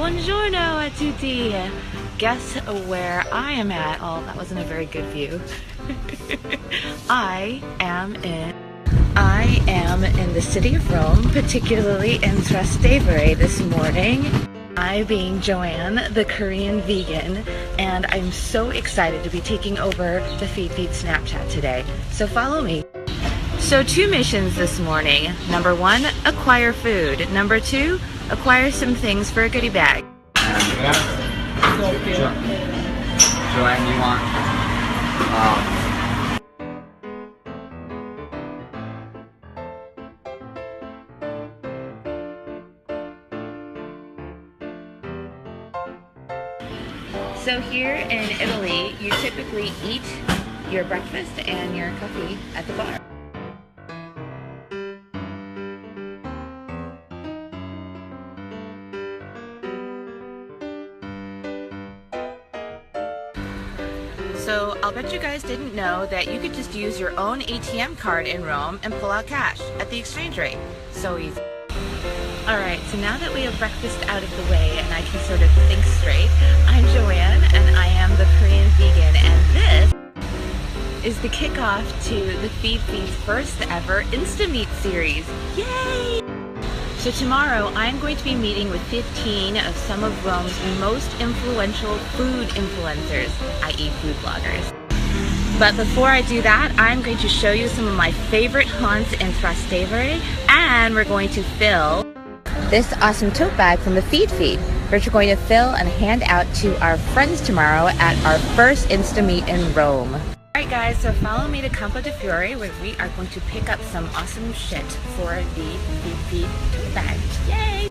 Buongiorno a tutti! Guess where I am at? Oh, that wasn't a very good view. I am in the city of Rome, particularly in Trastevere this morning. I being Joanne, the Korean vegan, and I'm so excited to be taking over the Feedfeed Snapchat today. So follow me. So 2 missions this morning. Number 1, acquire food. Number 2, acquire some things for a goodie bag. Joanne, you want? So here in Italy, you typically eat your breakfast and your coffee at the bar. So I'll bet you guys didn't know that you could just use your own ATM card in Rome and pull out cash at the exchange rate. So easy. Alright, so now that we have breakfast out of the way and I can sort of think straight, I'm Joanne and I am the Korean vegan, and this is the kickoff to the Feedfeed's first ever Instameet series. Yay! So tomorrow I'm going to be meeting with 15 of some of Rome's most influential food influencers, i.e. food bloggers. But before I do that, I'm going to show you some of my favorite haunts in Trastevere, and we're going to fill this awesome tote bag from the Feedfeed, which we're going to fill and hand out to our friends tomorrow at our first Instameet in Rome. Alright guys, so follow me to Campo di Fiore, where we are going to pick up some awesome shit for the Feedfeed tote bag. Yay!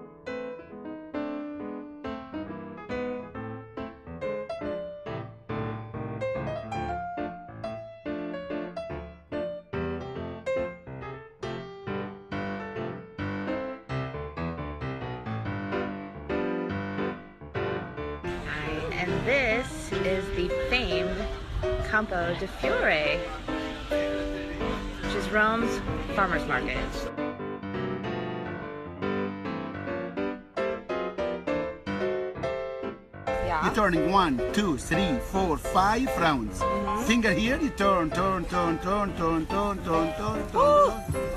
And this is the famed Campo di Fiore, which is Rome's farmers market. Yeah. You're turning 1, 2, 3, 4, 5 rounds. Finger here, you turn.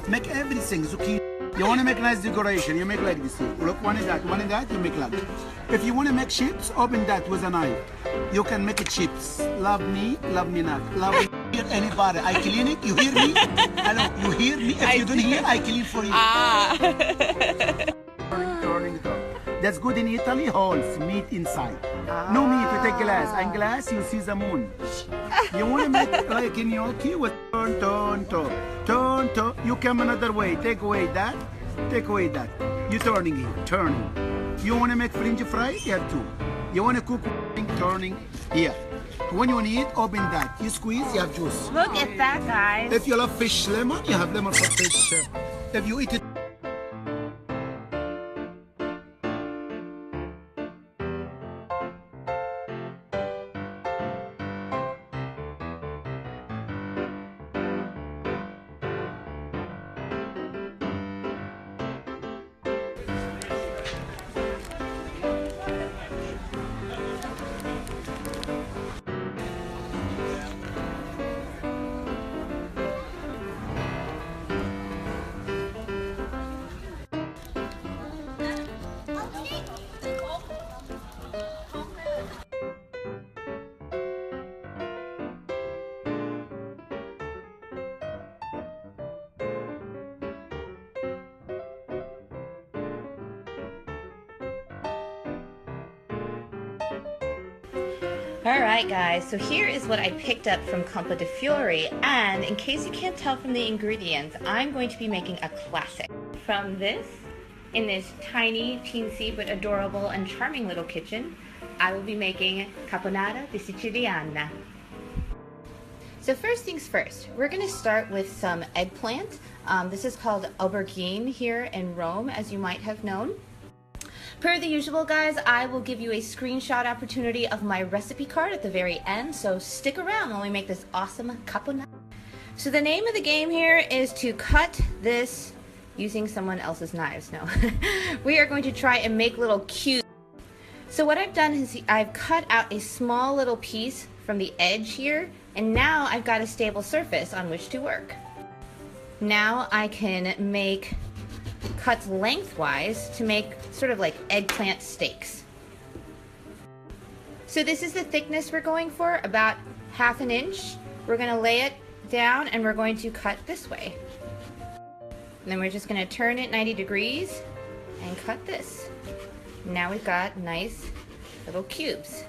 Make everything zucchini. You want to make nice decoration, you make like this. Look, one in that, you make like that. If you want to make chips, open that with a knife. You can make it chips. Love me not. Love me. Hear anybody. I clean it, you hear me? Hello, you hear me? If you don't hear, I clean for you. Turning. That's good in Italy, holes, meat inside. No meat, you take glass. And glass, you see the moon. You want to make it like in gnocchi with turn. You come another way, take away that. You turning here, turning. You want to make French fries? You have to. You want to cook, turning here. When you want to eat, open that. You squeeze, you have juice. Look at that, guys. If you love fish lemon, you have lemon for fish. If you eat it. Alright guys, so here is what I picked up from Campo di Fiore, and in case you can't tell from the ingredients, I'm going to be making a classic. From this, in this tiny, teensy, but adorable and charming little kitchen, I will be making caponata di Siciliana. So first things first, we're going to start with some eggplant. This is called aubergine here in Rome, as you might have known. Per the usual, guys, I will give you a screenshot opportunity of my recipe card at the very end, so stick around while we make this awesome caponata. So the name of the game here is to cut this using someone else's knives. No. We are going to try and make little cubes So what I've done is I've cut out a small little piece from the edge here, and now I've got a stable surface on which to work. Now I can make cuts lengthwise to make sort of like eggplant steaks. So this is the thickness we're going for, about 1/2 inch. We're going to lay it down and we're going to cut this way. And then we're just going to turn it 90 degrees and cut this. Now we've got nice little cubes.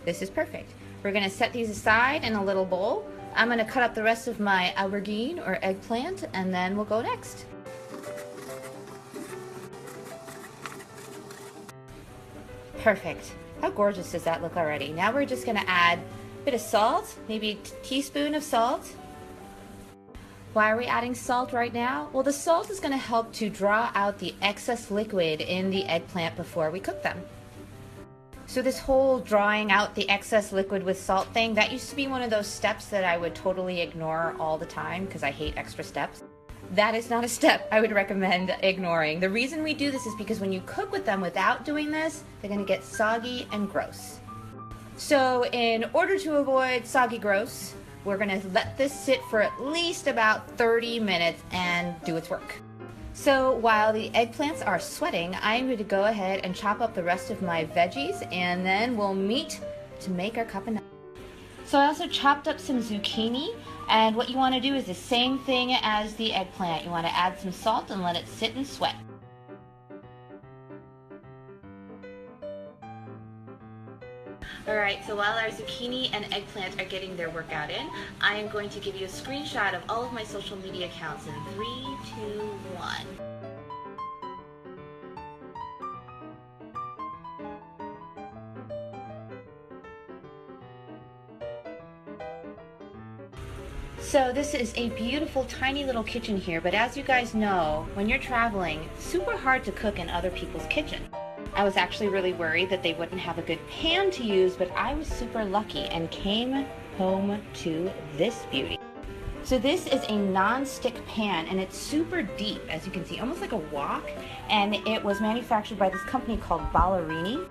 This is perfect. We're going to set these aside in a little bowl. I'm going to cut up the rest of my aubergine or eggplant, and then we'll go next. Perfect. How gorgeous does that look already? Now we're just going to add a bit of salt, maybe a teaspoon of salt. Why are we adding salt right now? Well, the salt is going to help to draw out the excess liquid in the eggplant before we cook them. So this whole drawing out the excess liquid with salt thing, that used to be one of those steps that I would totally ignore all the time because I hate extra steps. That is not a step I would recommend ignoring. The reason we do this is because when you cook with them without doing this, they're going to get soggy and gross. So in order to avoid soggy gross, we're going to let this sit for at least about 30 minutes and do its work. So while the eggplants are sweating, I'm going to go ahead and chop up the rest of my veggies, and then we'll meet to make our cup of nuts. So I also chopped up some zucchini, and what you want to do is the same thing as the eggplant. You want to add some salt and let it sit and sweat. Alright, so while our zucchini and eggplant are getting their workout in, I am going to give you a screenshot of all of my social media accounts in 3, 2, 1. So this is a beautiful tiny little kitchen here, but as you guys know, when you're traveling, it's super hard to cook in other people's kitchen. I was actually really worried that they wouldn't have a good pan to use, but I was super lucky and came home to this beauty. So this is a non-stick pan, and it's super deep, as you can see, almost like a wok, and it was manufactured by this company called Ballerini,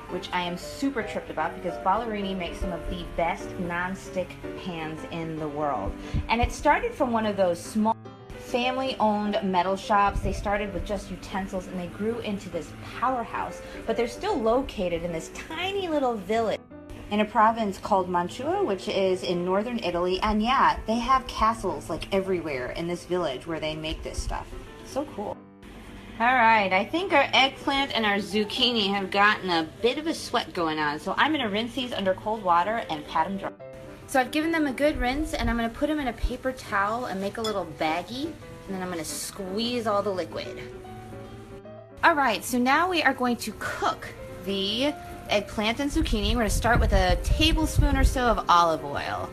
which I am super tripped about because Ballerini makes some of the best non-stick pans in the world. And it started from one of those small family-owned metal shops. They started with just utensils and they grew into this powerhouse, but they're still located in this tiny little village in a province called Mantua, which is in northern Italy. And yeah, they have castles like everywhere in this village where they make this stuff. So cool. Alright, I think our eggplant and our zucchini have gotten a bit of a sweat going on, so I'm going to rinse these under cold water and pat them dry. So I've given them a good rinse, and I'm going to put them in a paper towel and make a little baggie, and then I'm going to squeeze all the liquid. Alright, so now we are going to cook the eggplant and zucchini. We're going to start with a tablespoon or so of olive oil.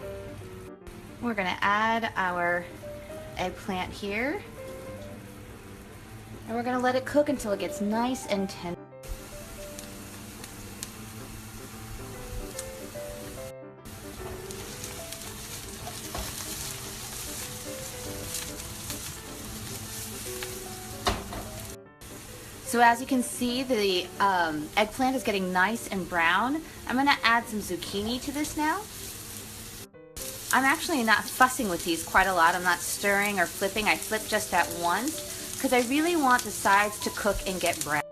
We're going to add our eggplant here, and we're going to let it cook until it gets nice and tender. So as you can see, the eggplant is getting nice and brown. I'm going to add some zucchini to this now. I'm actually not fussing with these quite a lot. I'm not stirring or flipping. I flip just that once because I really want the sides to cook and get brown.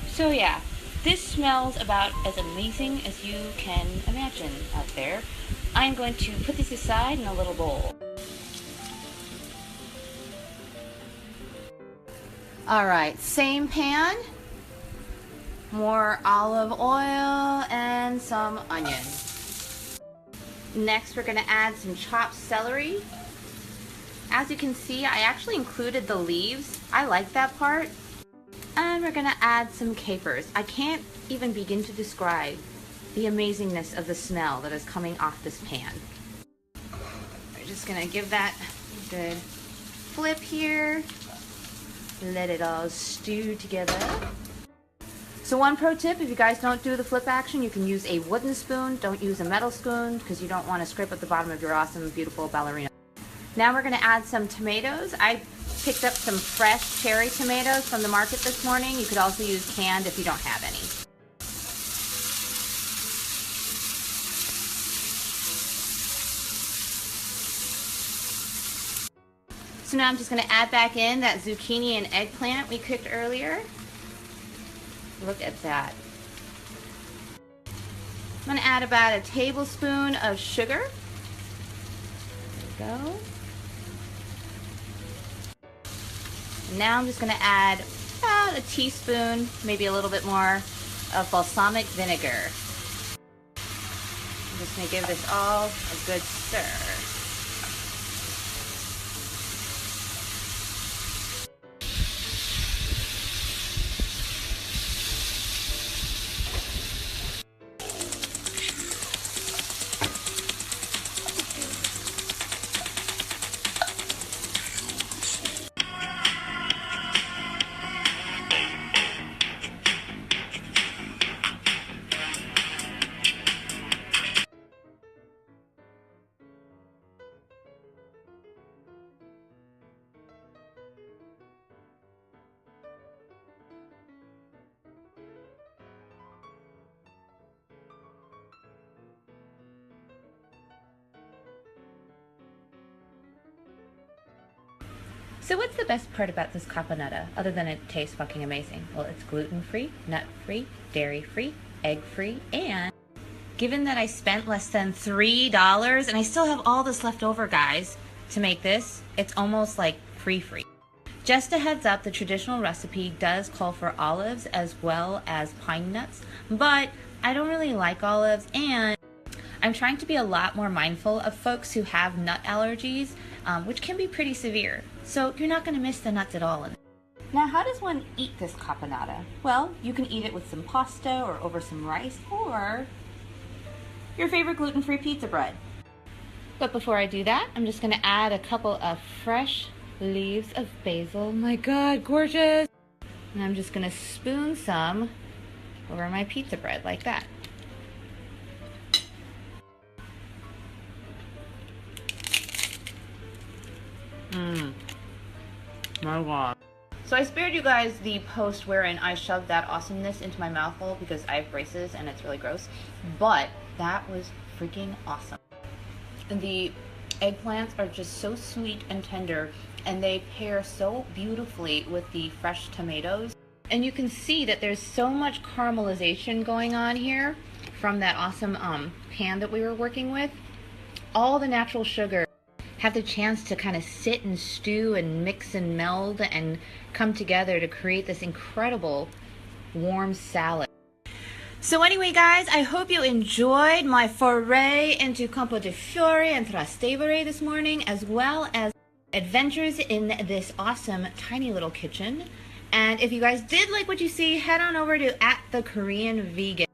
So yeah, this smells about as amazing as you can imagine out there. I'm going to put these aside in a little bowl. Alright, same pan, more olive oil and some onion. Next we're going to add some chopped celery. As you can see, I actually included the leaves. I like that part. And we're going to add some capers. I can't even begin to describe the amazingness of the smell that is coming off this pan. We're just going to give that a good flip here. Let it all stew together. So one pro tip, if you guys don't do the flip action, you can use a wooden spoon. Don't use a metal spoon because you don't want to scrape up the bottom of your awesome, beautiful ballerina. Now we're going to add some tomatoes. I picked up some fresh cherry tomatoes from the market this morning. You could also use canned if you don't have any. So now I'm just going to add back in that zucchini and eggplant we cooked earlier. Look at that. I'm going to add about a tablespoon of sugar. There we go. Now I'm just going to add about a teaspoon, maybe a little bit more, of balsamic vinegar. I'm just going to give this all a good stir. So what's the best part about this caponata, other than it tastes fucking amazing? Well, it's gluten-free, nut-free, dairy-free, egg-free, and given that I spent less than $3 and I still have all this left over, guys, to make this, it's almost like free. Just a heads up, the traditional recipe does call for olives as well as pine nuts, but I don't really like olives, and I'm trying to be a lot more mindful of folks who have nut allergies, which can be pretty severe. So you're not going to miss the nuts at all. Now, how does one eat this caponata? Well, you can eat it with some pasta or over some rice or your favorite gluten-free pizza bread. But before I do that, I'm just going to add a couple of fresh leaves of basil. My God, gorgeous! And I'm just going to spoon some over my pizza bread like that. My God. So I spared you guys the post wherein I shoved that awesomeness into my mouth hole because I have braces and it's really gross. But that was freaking awesome. The eggplants are just so sweet and tender, and they pair so beautifully with the fresh tomatoes. And you can see that there's so much caramelization going on here from that awesome pan that we were working with. All the natural sugar have the chance to kind of sit and stew and mix and meld and come together to create this incredible warm salad. So anyway, guys, I hope you enjoyed my foray into Campo di Fiori and Trastevere this morning, as well as adventures in this awesome tiny little kitchen. And if you guys did like what you see, head on over to @thekoreanvegan.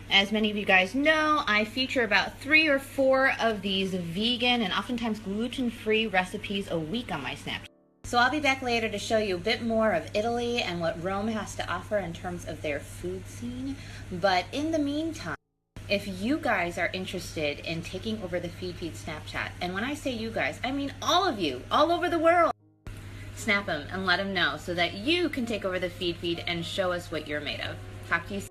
As many of you guys know, I feature about 3 or 4 of these vegan and oftentimes gluten-free recipes a week on my Snapchat. So I'll be back later to show you a bit more of Italy and what Rome has to offer in terms of their food scene. But in the meantime, if you guys are interested in taking over the Feedfeed Snapchat, and when I say you guys, I mean all of you, all over the world, snap them and let them know so that you can take over the Feedfeed and show us what you're made of. Talk to you soon.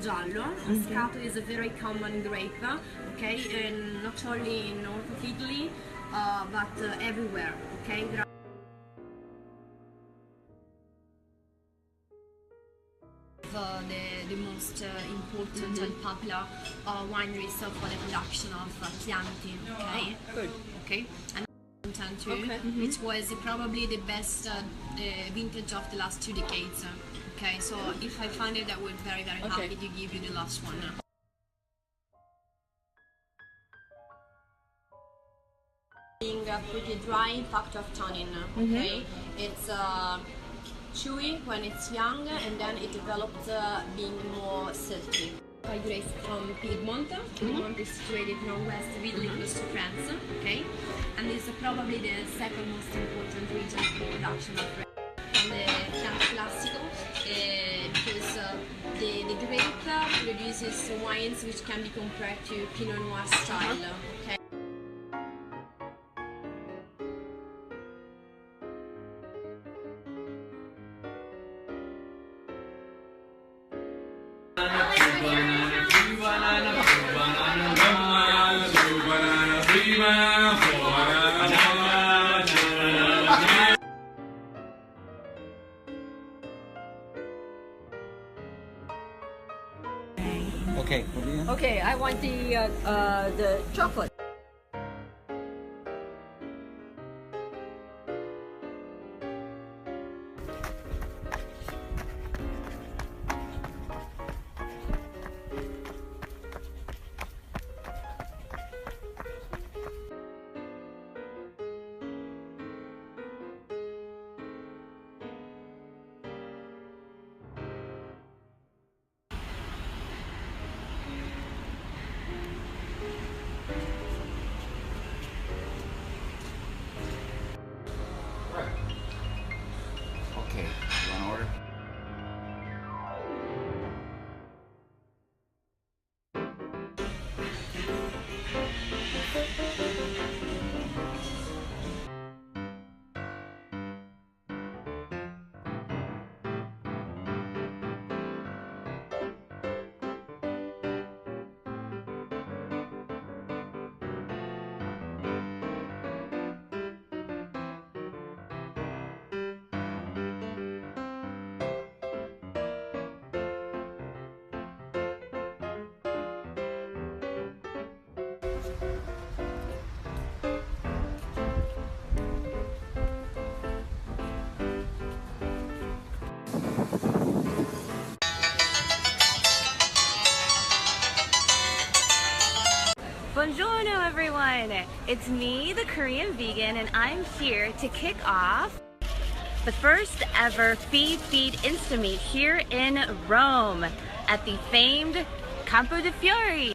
Giallo, Moscato is a very common grape, okay, and not only in north of Italy, but everywhere, okay. the most important and popular wineries for the production of Chianti. Okay. Good. Okay. And too, which was probably the best vintage of the last 2 decades. Okay. So if I find it, I would very happy to give you the last one. Being pretty dry, factor of tannin. Okay. It's chewy when it's young, and then it develops being more silky. I grace from Piedmont. Piedmont is situated northwest of Italy, close to France. Okay, and it's probably the second most important region for production of grape from the Chianti Classico, because the grape produces wines which can be compared to Pinot Noir style. Okay. Okay. Okay, I want the chocolate. Okay, you want to order? Buongiorno everyone! It's me, the Korean vegan, and I'm here to kick off the first ever Feedfeed Instameet here in Rome at the famed Campo de' Fiori.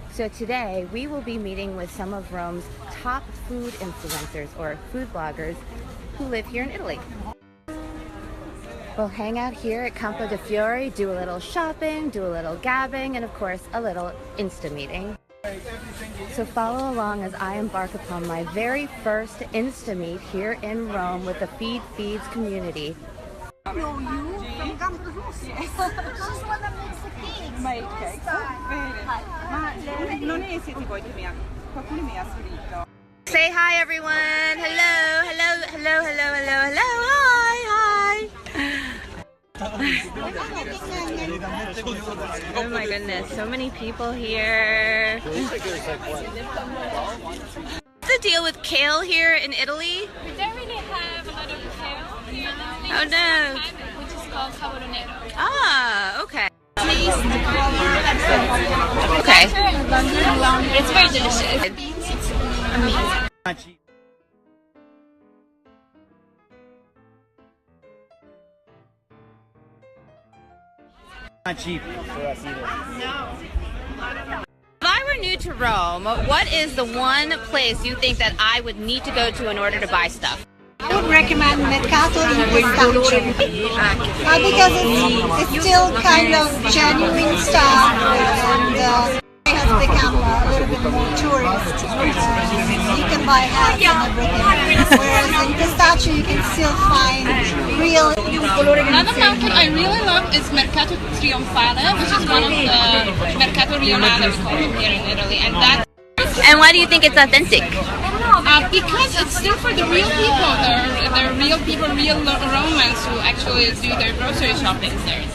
So today we will be meeting with some of Rome's top food influencers or food bloggers who live here in Italy. We'll hang out here at Campo de' Fiori, do a little shopping, do a little gabbing, and of course a little Insta-meeting. So follow along as I embark upon my very first Insta-meet here in Rome with the Feedfeeds community. I know you from Campo de' Fiori. She's one that makes the cakes. Make cakes? Bene. Ma non è se ti vuoi che qualcuno mi ha scritto. Say hi everyone! Hello, hello, hello, hello, hello, hello, hi, hi! Oh my goodness, so many people here. What's the deal with kale here in Italy? We don't really have a lot of kale here in Italy. Oh no. Which is called carbonero. Ah, okay. Okay. It's very delicious. It's amazing. Not cheap. If I were new to Rome, what is the one place you think that I would need to go to in order to buy stuff? I would recommend Mercato in Pistaccio because it's still kind of genuine stuff, and it has become a little bit more tourist. You can buy hats and everything, whereas in Pistaccio you can still find real. Another market I really love is Mercato Trionfale, which is one of the Mercato Rionale we call it here in Italy, and that's. And why do you think it's authentic? I don't know, Because it's still for the real people. They're real people, real Romans who actually do their grocery shopping there.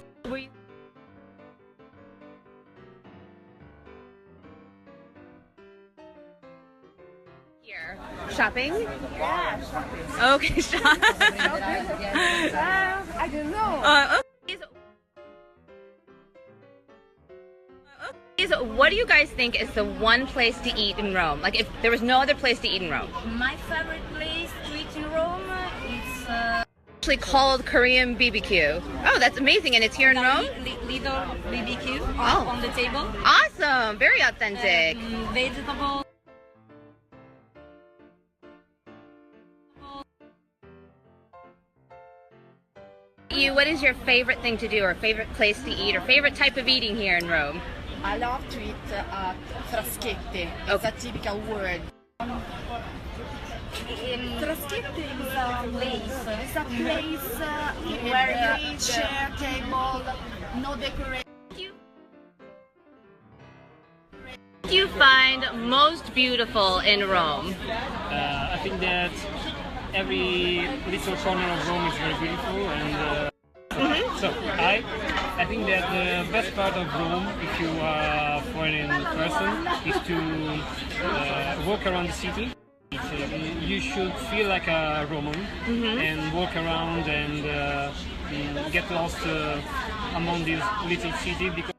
Here. Shopping? Yeah, shopping. Okay, shopping. I don't know. Okay. So what do you guys think is the one place to eat in Rome? Like if there was no other place to eat in Rome? My favorite place to eat in Rome is Actually called Korean BBQ. Oh, that's amazing, and it's here in Rome? little BBQ Oh. on the table. Awesome, very authentic. Vegetable. What is your favorite thing to do, or favorite place to eat, or favorite type of eating here in Rome? I love to eat fraschetti. It's a typical word. Fraschetti is a place. It's a place where you share table, no decoration. What do you find most beautiful in Rome? I think that every little corner of Rome is very beautiful, and so I think that the best part of Rome, if you are a foreign person, is to walk around the city. You should feel like a Roman and walk around and get lost among this little city. Because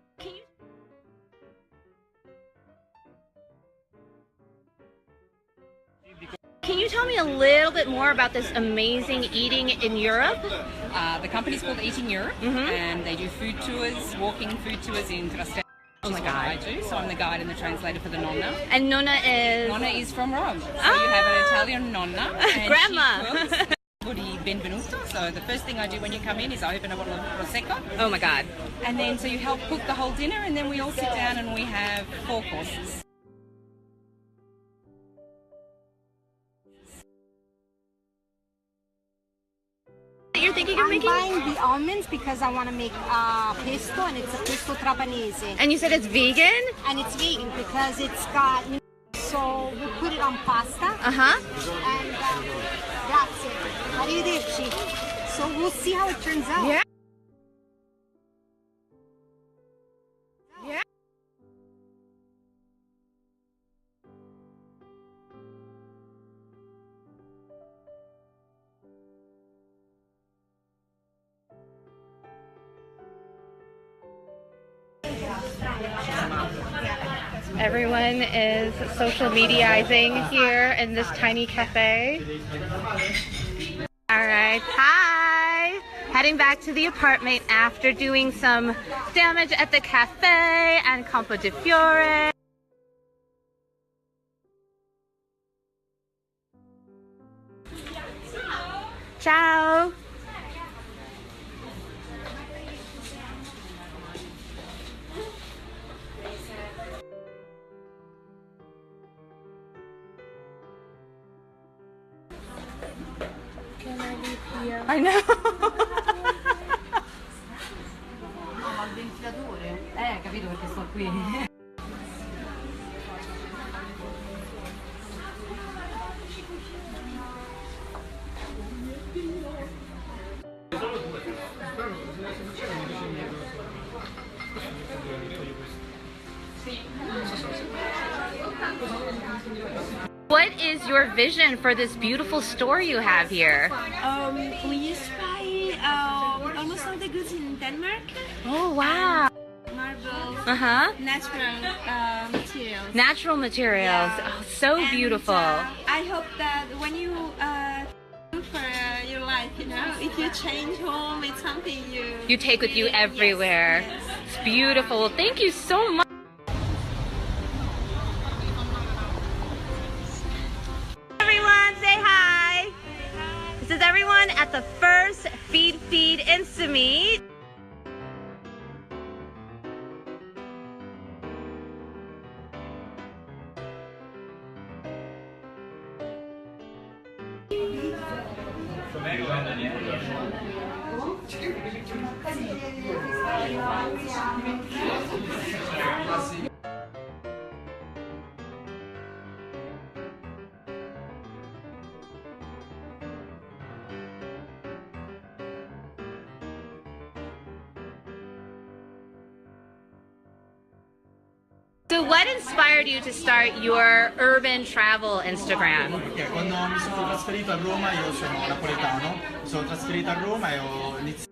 Can you tell me a little bit more about this amazing eating in Europe? The company's called Eating Europe, and they do food tours, walking food tours in Trastevere. Oh my God. I do, so I'm the guide and the translator for the nonna. And Nonna is? Nonna is from Rome. So you have an Italian nonna. And Grandma. She cooks Buon benvenuto. So the first thing I do when you come in is I open a bottle of Prosecco. Oh my God. And then so you help cook the whole dinner, and then we all sit down and we have 4 courses. You're thinking of making? I'm buying the almonds because I want to make pesto, and it's a pesto trapanese. And you said it's vegan? And it's vegan because it's got, so we put it on pasta. Uh-huh. And grazie. Arrivederci. So we'll see how it turns out. Yeah. Everyone is social mediaizing here in this tiny cafe. All right, hi! Heading back to the apartment after doing some damage at the cafe and Campo di Fiore. Ciao! I know. Ma il ventilatore? Capito perché sto qui. What is your vision for this beautiful store you have here? We used to buy almost all the goods in Denmark. Oh, wow. Marbles, Uh-huh. natural materials. Natural materials. Yeah. Oh, so And, beautiful. I hope that when you for your life, if you change home, it's something You take with you everywhere. Yes. It's beautiful. Thank you so much. Everyone, say hi. This is everyone at the first Feedfeed Instameet. So what inspired you to start your urban travel Instagram? Perché quando mi sono trasferito a Roma, io sono napoletano, mi sono trasferito a Roma e ho iniziato.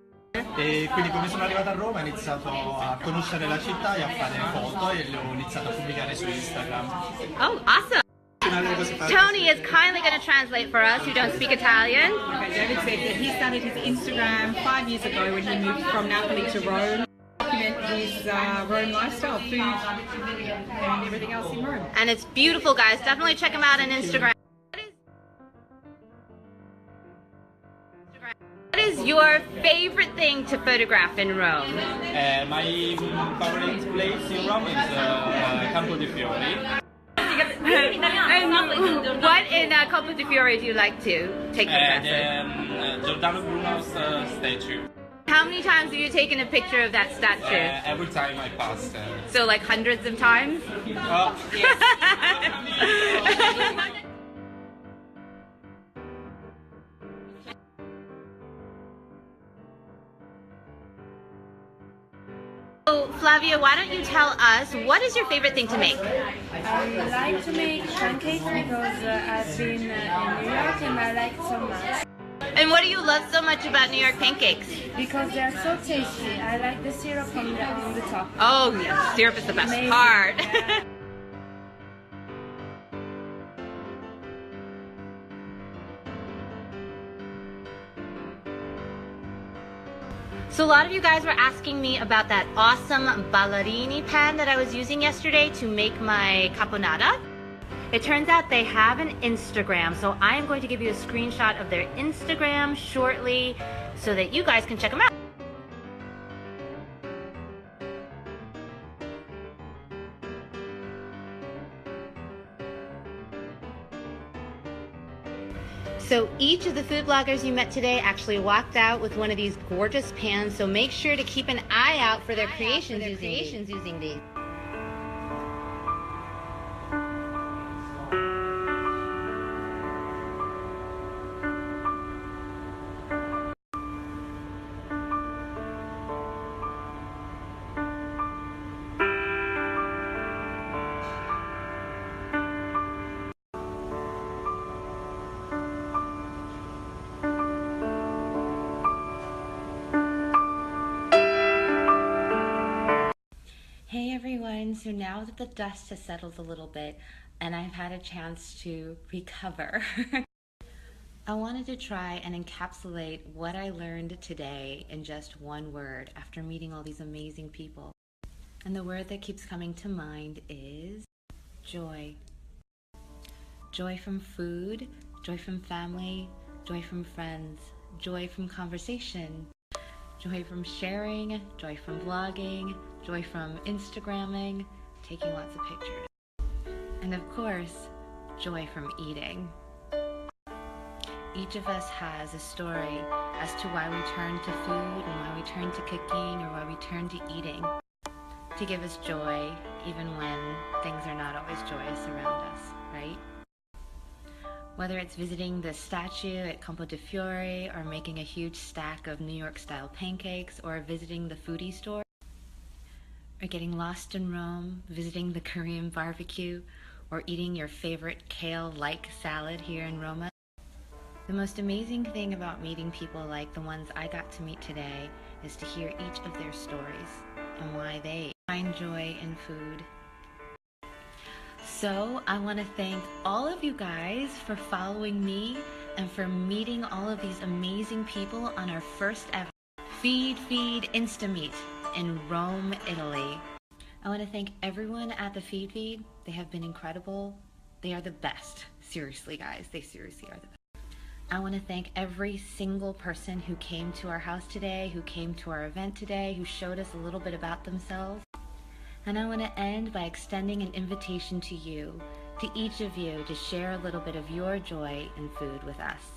E quindi come sono arrivato a Roma ho iniziato a conoscere la città e a fare foto e le ho iniziato a pubblicare su Instagram. Oh, awesome! Tony is kindly going to translate for us who don't speak Italian. Okay, David said that he started his Instagram 5 years ago when he moved from Napoli to Rome. Document his Rome lifestyle, food and everything else in Rome. And it's beautiful, guys. Definitely check him out on Instagram. What is your favorite thing to photograph in Rome? My favorite place in Rome is Campo de Fiori. And what in Campo de Fiori do you like to take photographs of? Giordano Bruno's statue. How many times have you taken a picture of that statue? Every time I pass. So like hundreds of times? Yes. So Flavia, why don't you tell us, what is your favorite thing to make? I like to make pancakes because I've been in New York and I like it so much. And what do you love so much about New York pancakes? Because they're so tasty. I like the syrup on the top. Oh, yeah, syrup is the best Amazing. part. So a lot of you guys were asking me about that awesome ballerini pan that I was using yesterday to make my caponata. It turns out they have an Instagram, so I am going to give you a screenshot of their Instagram shortly so that you guys can check them out. So each of the food bloggers you met today actually walked out with one of these gorgeous pans, so make sure to keep an eye out for their creations using these. Hey everyone, so now that the dust has settled a little bit and I've had a chance to recover, I wanted to try and encapsulate what I learned today in just one word after meeting all these amazing people. And the word that keeps coming to mind is joy. Joy from food, joy from family, joy from friends, joy from conversation, joy from sharing, joy from vlogging, joy from Instagramming, taking lots of pictures. And of course, joy from eating. Each of us has a story as to why we turn to food and why we turn to cooking or why we turn to eating to give us joy even when things are not always joyous around us, right? Whether it's visiting the statue at Campo de Fiori or making a huge stack of New York style pancakes or visiting the foodie store or getting lost in Rome, visiting the Korean barbecue or eating your favorite kale-like salad here in Roma. The most amazing thing about meeting people like the ones I got to meet today is to hear each of their stories and why they find joy in food. So I want to thank all of you guys for following me and for meeting all of these amazing people on our first ever Feedfeed Instameet in Rome, Italy. I want to thank everyone at the Feedfeed. They have been incredible. They are the best. Seriously, guys, they seriously are the best. I want to thank every single person who came to our house today, who came to our event today, who showed us a little bit about themselves. And I want to end by extending an invitation to you, to each of you, to share a little bit of your joy in food with us.